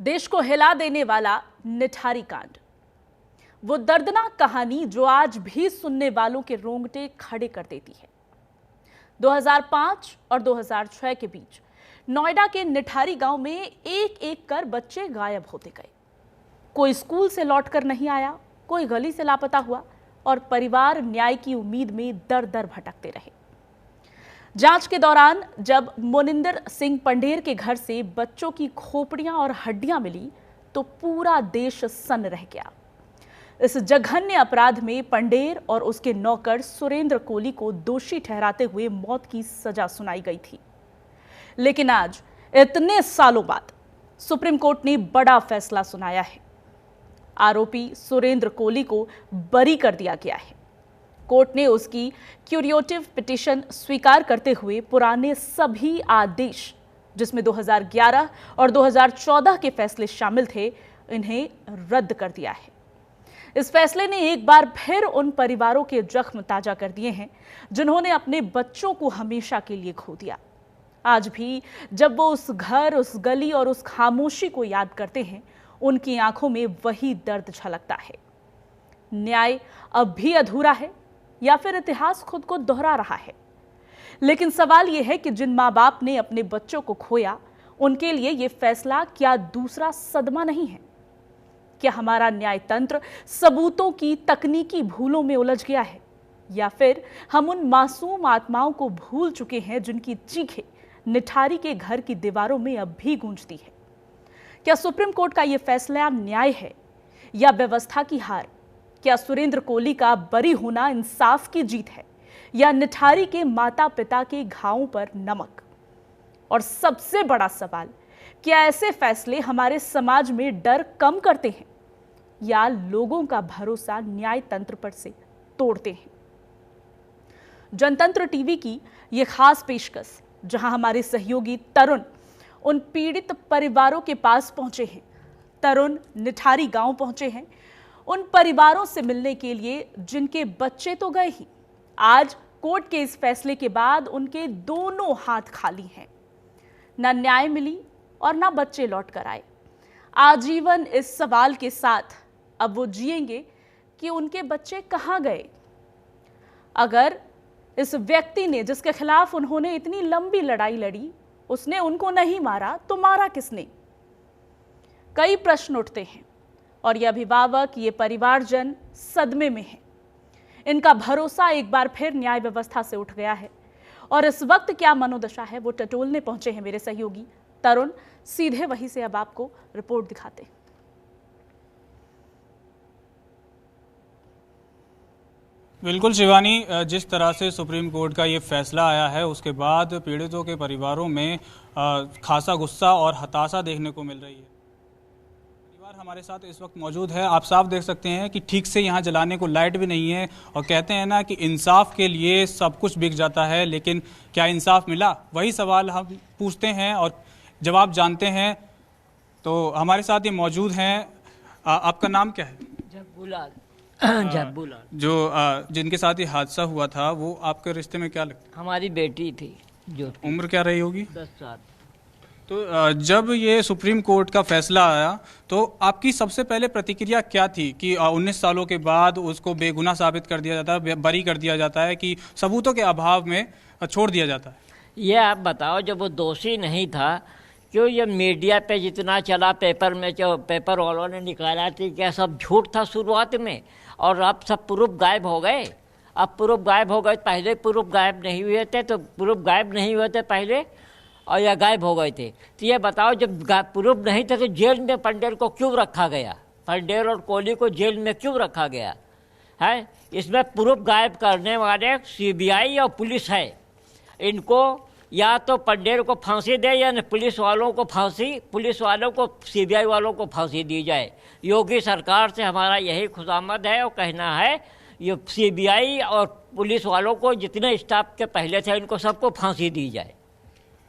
देश को हिला देने वाला निठारी कांड, वो दर्दनाक कहानी जो आज भी सुनने वालों के रोंगटे खड़े कर देती है। 2005 और 2006 के बीच नोएडा के निठारी गांव में एक एक कर बच्चे गायब होते गए। कोई स्कूल से लौटकर नहीं आया, कोई गली से लापता हुआ और परिवार न्याय की उम्मीद में दर दर भटकते रहे। जांच के दौरान जब मोनिंदर सिंह पंडेर के घर से बच्चों की खोपड़ियां और हड्डियां मिली तो पूरा देश सन्न रह गया। इस जघन्य अपराध में पंडेर और उसके नौकर सुरेंद्र कोली को दोषी ठहराते हुए मौत की सजा सुनाई गई थी। लेकिन आज इतने सालों बाद सुप्रीम कोर्ट ने बड़ा फैसला सुनाया है। आरोपी सुरेंद्र कोली को बरी कर दिया गया है। कोर्ट ने उसकी क्यूरेटिव पिटीशन स्वीकार करते हुए पुराने सभी आदेश, जिसमें 2011 और 2014 के फैसले शामिल थे, इन्हें रद्द कर दिया है। इस फैसले ने एक बार फिर उन परिवारों के जख्म ताजा कर दिए हैं जिन्होंने अपने बच्चों को हमेशा के लिए खो दिया। आज भी जब वो उस घर, उस गली और उस खामोशी को याद करते हैं, उनकी आंखों में वही दर्द झलकता है। न्याय अब भी अधूरा है या फिर इतिहास खुद को दोहरा रहा है? लेकिन सवाल यह है कि जिन माँ बाप ने अपने बच्चों को खोया, उनके लिए यह फैसला क्या दूसरा सदमा नहीं है? क्या हमारा न्याय तंत्र सबूतों की तकनीकी भूलों में उलझ गया है, या फिर हम उन मासूम आत्माओं को भूल चुके हैं जिनकी चीखें निठारी के घर की दीवारों में अब भी गूंजती है? क्या सुप्रीम कोर्ट का यह फैसला न्याय है या व्यवस्था की हार? क्या सुरेंद्र कोली का बरी होना इंसाफ की जीत है या निठारी के माता पिता के घावों पर नमक? और सबसे बड़ा सवाल, क्या ऐसे फैसले हमारे समाज में डर कम करते हैं या लोगों का भरोसा न्याय तंत्र पर से तोड़ते हैं? जनतंत्र टीवी की यह खास पेशकश, जहां हमारे सहयोगी तरुण उन पीड़ित परिवारों के पास पहुंचे हैं। तरुण निठारी गांव पहुंचे हैं उन परिवारों से मिलने के लिए जिनके बच्चे तो गए ही, आज कोर्ट के इस फैसले के बाद उनके दोनों हाथ खाली हैं। ना न्याय मिली और ना बच्चे लौट कर आए। आजीवन इस सवाल के साथ अब वो जिएंगे कि उनके बच्चे कहाँ गए। अगर इस व्यक्ति ने, जिसके खिलाफ उन्होंने इतनी लंबी लड़ाई लड़ी, उसने उनको नहीं मारा तो मारा किसने? कई प्रश्न उठते हैं और ये अभिभावक, ये परिवारजन सदमे में हैं। इनका भरोसा एक बार फिर न्याय व्यवस्था से उठ गया है और इस वक्त क्या मनोदशा है, वो टटोलने पहुंचे हैं मेरे सहयोगी तरुण। सीधे वहीं से अब आपको रिपोर्ट दिखाते हैं। बिल्कुल शिवानी, जिस तरह से सुप्रीम कोर्ट का ये फैसला आया है, उसके बाद पीड़ितों के परिवारों में खासा गुस्सा और हताशा देखने को मिल रही है। परिवार हमारे साथ इस वक्त मौजूद है। आप साफ देख सकते हैं कि ठीक से यहाँ जलाने को लाइट भी नहीं है और कहते हैं ना कि इंसाफ के लिए सब कुछ बिक जाता है, लेकिन क्या इंसाफ मिला? वही सवाल हम पूछते हैं और जवाब जानते हैं। तो हमारे साथ ये मौजूद हैं। आपका नाम क्या है? जब्बूलाल। जो जिनके साथ ये हादसा हुआ था, वो आपके रिश्ते में क्या लगता है? हमारी बेटी थी। जो उम्र क्या रही होगी? 10 साल। तो जब ये सुप्रीम कोर्ट का फैसला आया तो आपकी सबसे पहले प्रतिक्रिया क्या थी कि 19 सालों के बाद उसको बेगुनाह साबित कर दिया जाता है, बरी कर दिया जाता है, कि सबूतों के अभाव में छोड़ दिया जाता है? ये आप बताओ, जब वो दोषी नहीं था, क्यों ये मीडिया पे जितना चला, पेपर में जो पेपर वालों ने निकाला थी, क्या सब झूठ था शुरुआत में? और अब सब प्रूफ गायब हो गए। अब प्रूफ गायब हो गए, पहले प्रूफ गायब नहीं हुए थे, तो प्रूफ गायब नहीं हुए थे पहले, और या गायब हो गए थे। तो ये बताओ, जब प्रूफ नहीं थे तो जेल में पंडेर को क्यों रखा गया? पंडेर और कोहली को जेल में क्यों रखा गया है? इसमें प्रूफ गायब करने वाले सीबीआई और पुलिस है। इनको या तो पंडेर को फांसी दे या पुलिस वालों को फांसी, पुलिस वालों को, सीबीआई वालों को फांसी दी जाए। योगी सरकार से हमारा यही खुशामद है और कहना है, ये सीबीआई और पुलिस वालों को, जितने स्टाफ के पहले थे, इनको सबको फांसी दी जाए।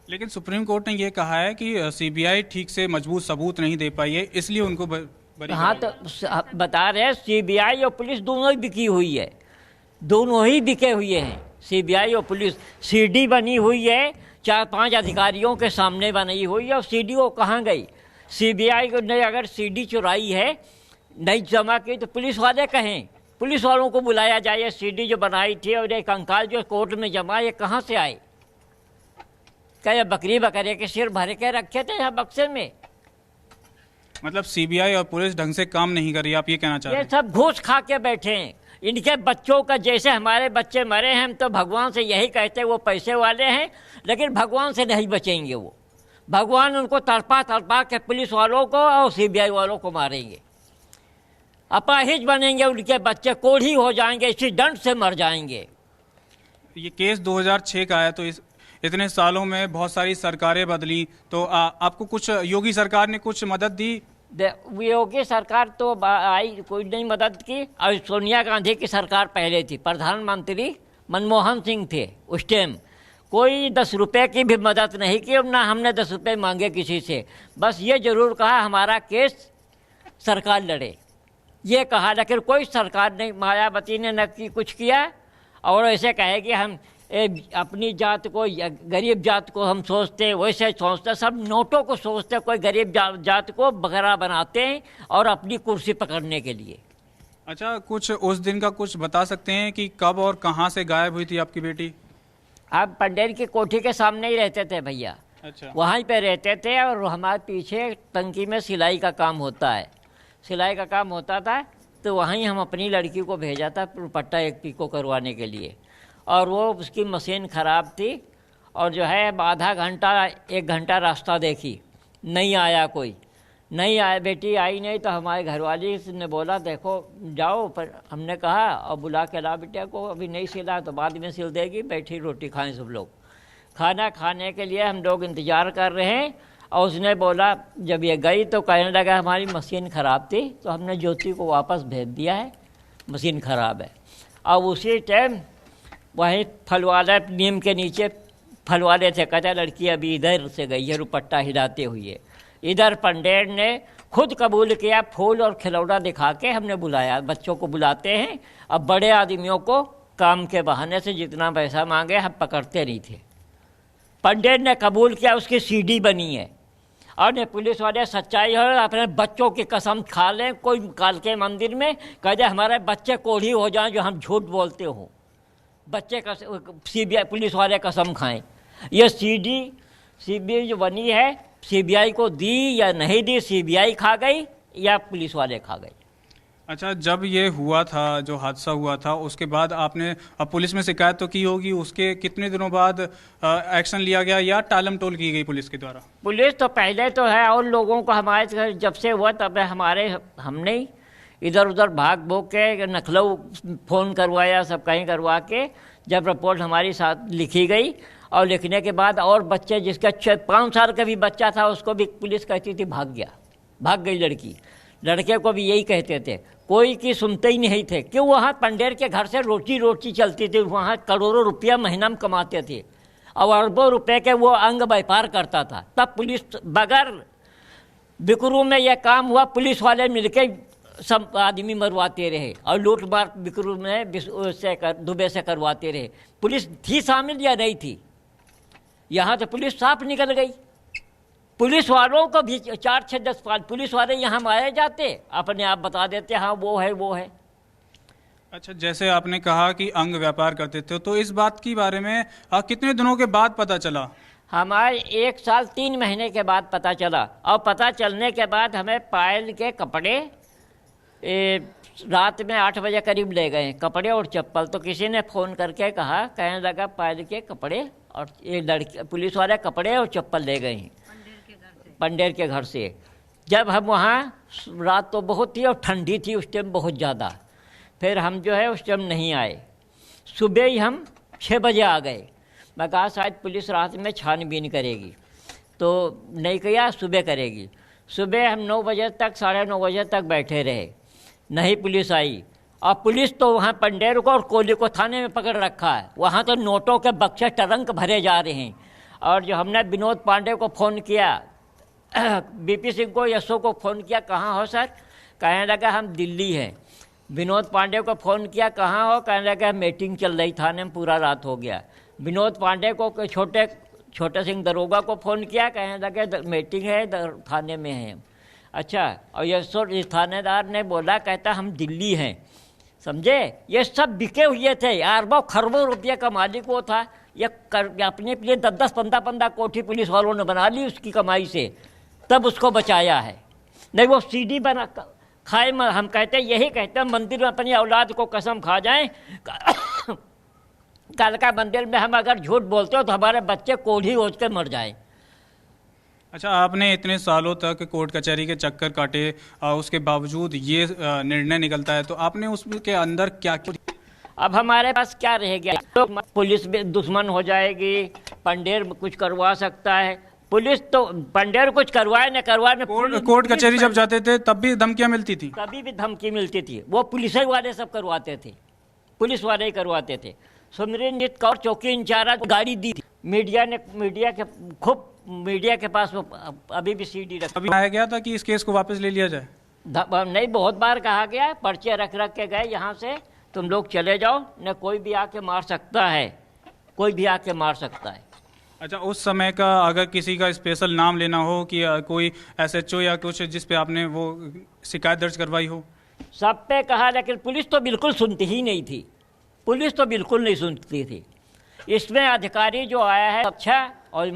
लेकिन सुप्रीम कोर्ट ने ये कहा है कि सीबीआई ठीक से मजबूत सबूत नहीं दे पाई है, इसलिए उनको बरी। हाँ, तो बता रहे हैं सीबीआई और पुलिस दोनों ही बिकी हुई है, दोनों ही बिके हुए हैं। सीबीआई और पुलिस सीडी बनी हुई है, 4-5 अधिकारियों के सामने बनी हुई है, और सीडी वो कहाँ गई? सीबीआई को ने अगर सीडी चुराई है, नहीं जमा की, तो पुलिस वाले कहें, पुलिस वालों को बुलाया जाए। ये सीडी जो बनाई थी और एक कंकाल जो कोर्ट में जमा, ये कहाँ से आए? क्या ये बकरी बकरे के सिर भर के रखे थे यहाँ बक्से में? मतलब सीबीआई और पुलिस ढंग से काम नहीं कर रही, आप ये कहना चाह रहे ये हैं? सब घूस खा के बैठे हैं। इनके बच्चों का, जैसे हमारे बच्चे मरे हैं, हम तो भगवान से यही कहते हैं वो पैसे वाले हैं, लेकिन भगवान से नहीं बचेंगे वो। भगवान उनको तड़पा तड़पा के पुलिस वालों को और सीबीआई वालों को मारेंगे। अपाहिज बनेंगे, उनके बच्चे कोढ़ी हो जाएंगे, इसी दंड से मर जाएंगे। ये केस 2006 का है, तो इतने सालों में बहुत सारी सरकारें बदली, तो आपको कुछ योगी सरकार ने कुछ मदद दी? योगी सरकार तो आई, कोई नहीं मदद की। और सोनिया गांधी की सरकार पहले थी, प्रधानमंत्री मनमोहन सिंह थे उस टाइम। कोई 10 रुपये की भी मदद नहीं की, ना हमने 10 रुपये मांगे किसी से। बस ये जरूर कहा हमारा केस सरकार लड़े, ये कहा, लेकिन कोई सरकार नहीं, मायावती ने न कुछ किया। और ऐसे कहे कि हम अपनी जात को, गरीब जात को हम सोचते, वैसे सोचते, सब नोटों को सोचते, कोई गरीब जात को बकरा बनाते हैं और अपनी कुर्सी पकड़ने के लिए। अच्छा, कुछ उस दिन का कुछ बता सकते हैं कि कब और कहाँ से गायब हुई थी आपकी बेटी? आप पंडेर की कोठी के सामने ही रहते थे भैया। अच्छा। वहीं पे रहते थे, और हमारे पीछे टंकी में सिलाई का काम होता है, सिलाई का काम होता था, तो वहीं हम अपनी लड़की को भेजा था दुपट्टा एक पिको करवाने के लिए। और वो उसकी मशीन ख़राब थी, और जो है आधा घंटा 1 घंटा रास्ता देखी, नहीं आया कोई, नहीं आया, बेटी आई नहीं। तो हमारे घरवाली ने बोला देखो जाओ, पर हमने कहा और बुला के ला बेटिया को, अभी नहीं सिला तो बाद में सिल देगी, बैठी रोटी खाएं सब लोग। खाना खाने के लिए हम लोग इंतज़ार कर रहे हैं, और उसने बोला, जब ये गई तो कहने लगा हमारी मशीन ख़राब थी, तो हमने ज्योति को वापस भेज दिया है, मशीन ख़राब है। और उसी टाइम वहीं फलवाला नीम के नीचे फलवाले थे, कहता लड़की अभी इधर से गई है दुपट्टा हिलाते हुए। इधर पंडेर ने खुद कबूल किया, फूल और खिलौना दिखा के हमने बुलाया। बच्चों को बुलाते हैं, अब बड़े आदमियों को काम के बहाने से जितना पैसा मांगे हम पकड़ते नहीं थे। पंडेर ने कबूल किया, उसकी सीडी बनी है। और ने पुलिस वाले सच्चाई है, अपने बच्चों की कसम खा लें कोई काल के मंदिर में, कह दे हमारे बच्चे कोढ़ी हो जाएं जो हम झूठ बोलते हो, बच्चे का सीबीआई पुलिस वाले कसम खाएं। ये सीबीआई जो बनी है, सीबीआई को दी या नहीं दी, सीबीआई खा गई या पुलिस वाले खा गए। अच्छा, जब ये हुआ था, जो हादसा हुआ था, उसके बाद आपने पुलिस में शिकायत तो की होगी, उसके कितने दिनों बाद एक्शन लिया गया या टालम टोल की गई पुलिस के द्वारा? पुलिस तो पहले तो है, और लोगों को हमारे जब से हुआ तब हमने इधर उधर भाग भोग के नखलऊ फ़ोन करवाया, सब कहीं करवा के जब रिपोर्ट हमारी साथ लिखी गई, और लिखने के बाद और बच्चे, जिसका 5 साल का भी बच्चा था, उसको भी पुलिस कहती थी भाग गया, भाग गई लड़की। लड़के को भी यही कहते थे, कोई की सुनते ही नहीं थे। क्यों? वहाँ पंडेर के घर से रोटी चलती थी, वहाँ करोड़ों रुपया महीना में कमाते थे, और अरबों रुपए के वो अंग व्यापार करता था। तब पुलिस, बगैर बिकरू में यह काम हुआ, पुलिस वाले मिलके सब आदमी मरवाते रहे, और लूट मार बिकरू में दुबे से करवाते रहे। पुलिस थी शामिल या नहीं थी? यहाँ तो पुलिस साफ निकल गई। पुलिस वालों को भी 4, 6, 10 पाल पुलिस वाले यहाँ मारे जाते, अपने आप बता देते हाँ वो है वो है। अच्छा, जैसे आपने कहा कि अंग व्यापार करते थे, तो इस बात के बारे में कितने दिनों के बाद पता चला? हमारे 1 साल 3 महीने के बाद पता चला। और पता चलने के बाद हमें पायल के कपड़े रात में 8 बजे करीब ले गए, कपड़े और चप्पल। तो किसी ने फ़ोन करके कहा, कहने लगा पायल के कपड़े और एक लड़की, पुलिस वाले कपड़े और चप्पल ले गए हैं पंडेर के घर से। जब हम वहाँ, रात तो बहुत थी और ठंडी थी उस टाइम बहुत ज़्यादा, फिर हम जो है उस टाइम नहीं आए। सुबह ही हम 6 बजे आ गए। मैं कहा शायद पुलिस रात में छानबीन करेगी, तो नहीं किया, सुबह करेगी। सुबह हम 9 बजे तक, 9:30 बजे तक बैठे रहे, नहीं पुलिस आई। और पुलिस तो वहाँ पंडेर को और कोहली को थाने में पकड़ रखा है। वहाँ तो नोटों के बक्से टरंक भरे जा रहे हैं। और जो हमने विनोद पांडे को फ़ोन किया, बीपी सिंह को, यशो को फ़ोन किया, कहाँ हो सर? कहने लगा हम दिल्ली हैं। विनोद पांडे को फ़ोन किया, कहाँ हो? कहने लगा मीटिंग चल रही थाने में, पूरा रात हो गया। विनोद पांडे को छोटे छोटे सिंह दरोगा को फ़ोन किया, कहने लगे मीटिंग है, थाने में है। अच्छा, और ये थानेदार ने बोला, कहता हम दिल्ली हैं, समझे। ये सब बिके हुए थे, अरबों खरबों रुपये का मालिक वो था। ये अपने लिए 10-10, 15-15 कोठी पुलिस वालों ने बना ली उसकी कमाई से, तब उसको बचाया है। नहीं वो सीडी बना खाए। हम कहते हैं, यही कहते हैं, मंदिर में अपनी औलाद को कसम खा जाएं, कल का मंदिर में हम अगर झूठ बोलते हो तो हमारे बच्चे कोढ़ी ओझ के मर जाएं। अच्छा, आपने इतने सालों तक कोर्ट कचहरी के चक्कर काटे, उसके बावजूद ये निर्णय निकलता है, तो आपने उसके अंदर क्या किया? अब हमारे पास क्या रह गया? तो पुलिस भी दुश्मन हो जाएगी, पंडेर कुछ करवा सकता है। पुलिस तो पंडेर कुछ करवाए न करवाए, कोर्ट कचहरी जब जाते थे तब भी धमकियां मिलती थी? कभी भी धमकी मिलती थी। वो पुलिस वाले सब करवाते थे, पुलिस वाले ही करवाते थे। सुमरीनजीत कौर चौकी इंचार्ज गाड़ी दी थी, मीडिया के पास वो अभी भी सीडी रखा। अभी आया गया था कि इस केस को वापस ले लिया जाए? नहीं, बहुत बार कहा गया, पर्चे रख के गए, यहाँ से तुम लोग चले जाओ, न कोई भी आके मार सकता है, कोई भी आके मार सकता है। अच्छा, उस समय का अगर किसी का स्पेशल नाम लेना हो कि कोई SHO या कुछ जिस पे आपने वो शिकायत दर्ज करवाई हो? सब पे कहा, लेकिन पुलिस तो बिल्कुल सुनती ही नहीं थी, पुलिस तो बिल्कुल नहीं सुनती थी। इसमें अधिकारी जो आया है अच्छा, और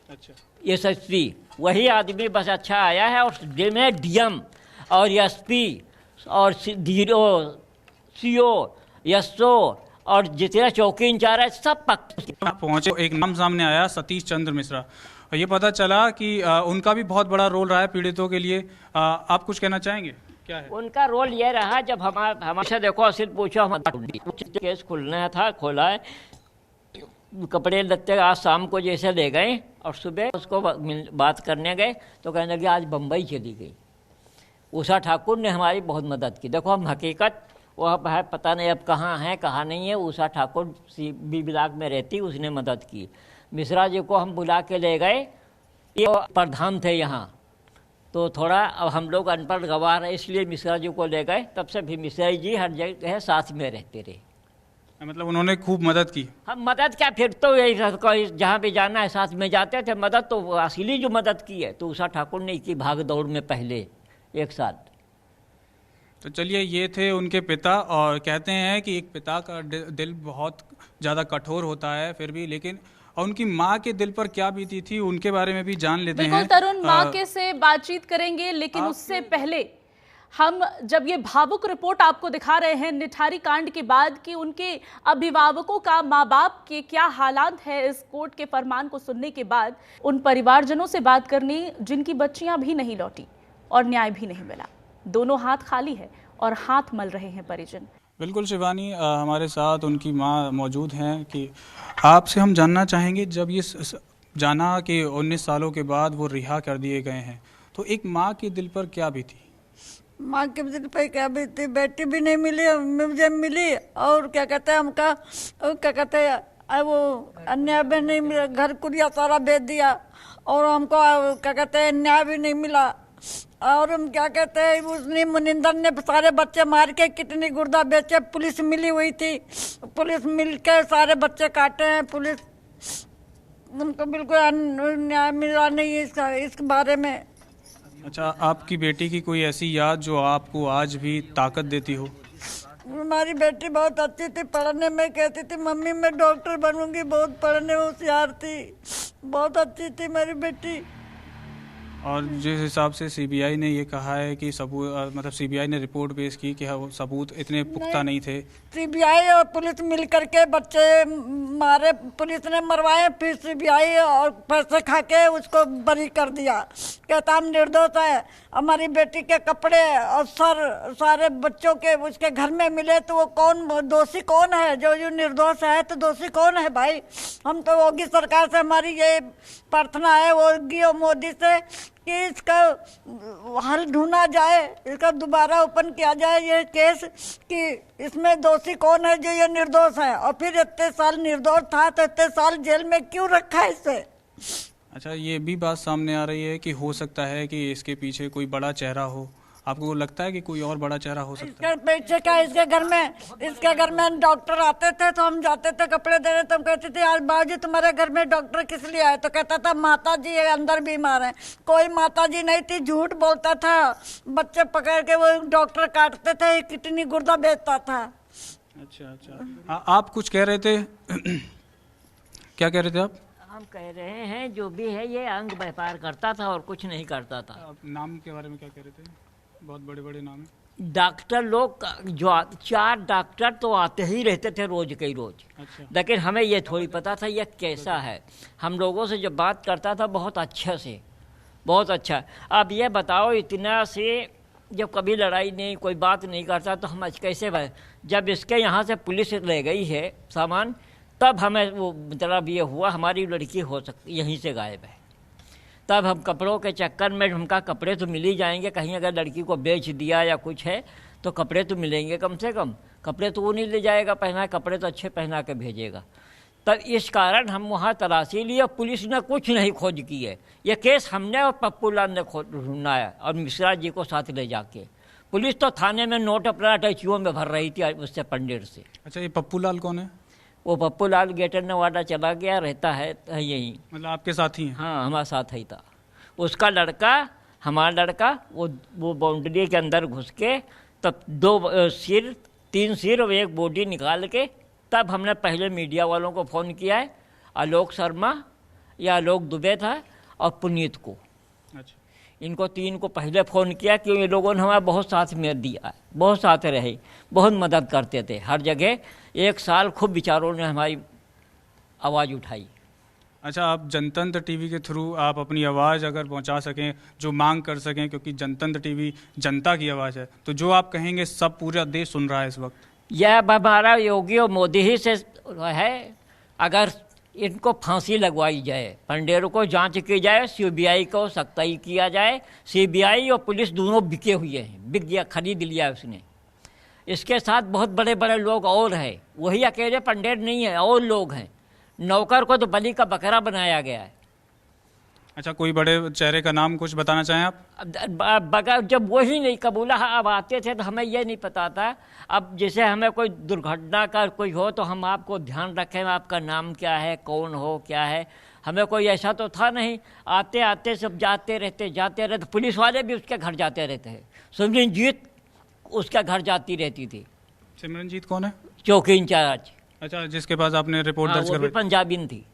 अच्छा, SSP वही आदमी बस अच्छा आया है, और में DM और SP और CO, SO और जितने चौकी इंचार्ज है सब पहुंचे। एक नाम सामने आया, सतीश चंद्र मिश्रा, और ये पता चला कि उनका भी बहुत बड़ा रोल रहा है पीड़ितों के लिए। आप कुछ कहना चाहेंगे? क्या है उनका रोल? ये रहा, जब हमारे देखो सिर्फ पूछो, हम केस खुलना था, खोला है, कपड़े लत्ते आज शाम को जैसे ले गए, और सुबह उसको बात करने गए तो कहने लगे आज बम्बई चली गई। उषा ठाकुर ने हमारी बहुत मदद की। देखो, हम हकीकत वो है, पता नहीं अब कहाँ है कहाँ नहीं है। उषा ठाकुर CB ब्लॉक में रहती, उसने मदद की। मिश्रा जी को हम बुला के ले गए, ये प्रधान थे यहाँ, तो थोड़ा अब हम लोग अनपढ़ गवाह रहे, इसलिए मिश्रा जी को ले गए। तब से भी मिश्रा जी हर जगह साथ में रहते रहे। मतलब उन्होंने खूब मदद की? हम मदद क्या, फिर तो यही जहाँ भी जाना है साथ में जाते थे। मदद तो असली जो मदद की है तो उषा ठाकुर ने की, भाग दौड़ में पहले एक साथ। तो चलिए, ये थे उनके पिता, और कहते हैं कि एक पिता का दिल बहुत ज़्यादा कठोर होता है फिर भी, लेकिन उनकी माँ के दिल पर क्या बीती थी उनके बारे में भी जान लेते हैं। बिल्कुल तरुण, माँ के से बातचीत करेंगे, लेकिन उससे पहले हम जब ये भावुक रिपोर्ट आपको दिखा रहे हैं निठारी कांड के बाद कि उनके अभिभावकों का, माँ बाप के क्या हालात है इस कोर्ट के फरमान को सुनने के बाद, उन परिवारजनों से बात करनी जिनकी बच्चियां भी नहीं लौटी और न्याय भी नहीं मिला। दोनों हाथ खाली है और हाथ मल रहे हैं परिजन। बिल्कुल शिवानी, हमारे साथ उनकी माँ मौजूद हैं कि आपसे हम जानना चाहेंगे, जब ये जाना कि 19 सालों के बाद वो रिहा कर दिए गए हैं, तो एक माँ के दिल पर क्या बीती? माँ के दिल पर क्या बीती? बेटी भी नहीं मिली, मुझे मिली, और क्या कहते हैं हमका, क्या कहते हैं वो अन्याय भी नहीं मिला, घर कुरिया सारा बेच दिया, और हमको क्या कहते हैं न्याय भी नहीं मिला। और हम क्या कहते हैं, उसने मुनिंदर ने सारे बच्चे मार के कितनी गुर्दा बेचे, पुलिस मिली हुई थी, पुलिस मिल के सारे बच्चे काटे हैं। पुलिस उनको बिल्कुल न्याय मिला नहीं इस बारे में। अच्छा, आपकी बेटी की कोई ऐसी याद जो आपको आज भी ताकत देती हो? हमारी बेटी बहुत अच्छी थी, पढ़ने में कहती थी मम्मी मैं डॉक्टर बनूंगी, बहुत पढ़ने में होशियार थी, बहुत अच्छी थी मेरी बेटी। और जिस हिसाब से CBI ने ये कहा है कि सबूत, मतलब CBI ने रिपोर्ट पेश की कि वो सबूत इतने पुख्ता नहीं थे। CBI और पुलिस मिल करके बच्चे मारे, पुलिस ने मरवाए, फिर CBI और पैसे खा के उसको बरी कर दिया, कहता हम निर्दोष है। हमारी बेटी के कपड़े और सर सारे बच्चों के उसके घर में मिले, तो वो कौन दोषी कौन है? जो निर्दोष है तो दोषी कौन है भाई? हम तो योगी सरकार से हमारी ये प्रार्थना है, योगी और मोदी से, कि इसका हल ढूंढा जाए, इसका दोबारा ओपन किया जाए ये केस, कि इसमें दोषी कौन है जो ये निर्दोष है, और फिर इतने साल निर्दोष था तो इतने साल जेल में क्यों रखा है इसे? अच्छा, ये भी बात सामने आ रही है कि हो सकता है कि इसके पीछे कोई बड़ा चेहरा हो, आपको लगता है कि कोई और बड़ा चेहरा हो सकता है? इसके पीछे क्या, इसके घर में डॉक्टर आते थे तो हम जाते थे कपड़े देने, तो हम कहते थे यार बाबूजी तुम्हारे घर में डॉक्टर किस लिए आए, तो कहता था माता जी अंदर बीमार हैं। कोई माता जी नहीं थी, झूठ बोलता था, बच्चे पकड़ के वो डॉक्टर काटते थे, किडनी गुर्दा बेचता था। अच्छा, आप कुछ कह रहे थे क्या कह रहे थे आप? हम कह रहे हैं जो भी है ये अंग व्यापार करता था और कुछ नहीं करता था। आप नाम के बारे में क्या कह रहे थे? बहुत बड़े बड़े नाम है। डॉक्टर लोग जो 4 डॉक्टर तो आते ही रहते थे रोज के रोज। अच्छा। लेकिन हमें ये थोड़ी पता था ये कैसा है। हम लोगों से जब बात करता था बहुत अच्छे से, बहुत अच्छा। अब ये बताओ इतना से जब कभी लड़ाई नहीं, कोई बात नहीं करता तो हम आज कैसे भाई, जब इसके यहाँ से पुलिस ले गई है सामान, तब हमें वो मतलब ये हुआ हमारी लड़की हो सकती यहीं से गायब है। तब हम कपड़ों के चक्कर में, हमका कपड़े तो मिल ही जाएंगे, कहीं अगर लड़की को बेच दिया या कुछ है तो कपड़े तो मिलेंगे कम से कम। कपड़े तो वो नहीं ले जाएगा पहना, कपड़े तो अच्छे पहना के भेजेगा। तब इस कारण हम वहाँ तलाशी लिए, पुलिस ने कुछ नहीं खोज की है। ये केस हमने और पप्पू लाल ने ढूंढा है, और मिश्रा जी को साथ ले जाके। पुलिस तो थाने में नोट अपना अटैचियों में भर रही थी उससे पंडित से। अच्छा, ये पप्पू लाल कौन है? वो पप्पू लाल गेटर नवादा चला गया, रहता है यहीं। मतलब आपके साथी हैं? हाँ, हमारे साथ ही था। उसका लड़का, हमारा लड़का, वो बाउंड्री के अंदर घुस के तब 2 सिर 3 सिर और 1 बॉडी निकाल के, तब हमने पहले मीडिया वालों को फ़ोन किया है, आलोक शर्मा या आलोक दुबे था और पुनीत को। अच्छा। इनको 3 को पहले फ़ोन किया क्योंकि ये लोगों ने हमारा बहुत साथ में दिया, बहुत साथ रहे, बहुत मदद करते थे हर जगह। 1 साल खूब विचारों ने हमारी आवाज़ उठाई। अच्छा, आप जनतंत्र टीवी के थ्रू आप अपनी आवाज़ अगर पहुंचा सकें, जो मांग कर सकें, क्योंकि जनतंत्र टीवी जनता की आवाज़ है, तो जो आप कहेंगे सब पूरा देश सुन रहा है इस वक्त। यह हमारा योगी और मोदी ही से है। अगर इनको फांसी लगवाई जाए, पंडेरों को जांच की जाए, सीबीआई को सख्ताई किया जाए। सीबीआई और पुलिस दोनों बिके हुए हैं, बिक गया, खरीद लिया उसने। इसके साथ बहुत बड़े बड़े लोग और हैं, वही अकेले पंडेर नहीं है, और लोग हैं। नौकर को तो बलि का बकरा बनाया गया है। अच्छा, कोई बड़े चेहरे का नाम कुछ बताना चाहें आप? बगैर जब वही नहीं कबूला, अब आते थे तो हमें ये नहीं पता था। अब जैसे हमें कोई दुर्घटना का कोई हो तो हम आपको ध्यान रखें, आपका नाम क्या है, कौन हो, क्या है। हमें कोई ऐसा तो था नहीं। आते आते सब जाते रहते। पुलिस वाले भी उसके घर जाते रहते हैं। सिमरनजीत उसके घर जाती रहती थी। सिमरनजीत कौन है? चौकी इंचार्ज। अच्छा, जिसके पास आपने रिपोर्ट दर्ज वो भी करवाई? पंजाबी थी।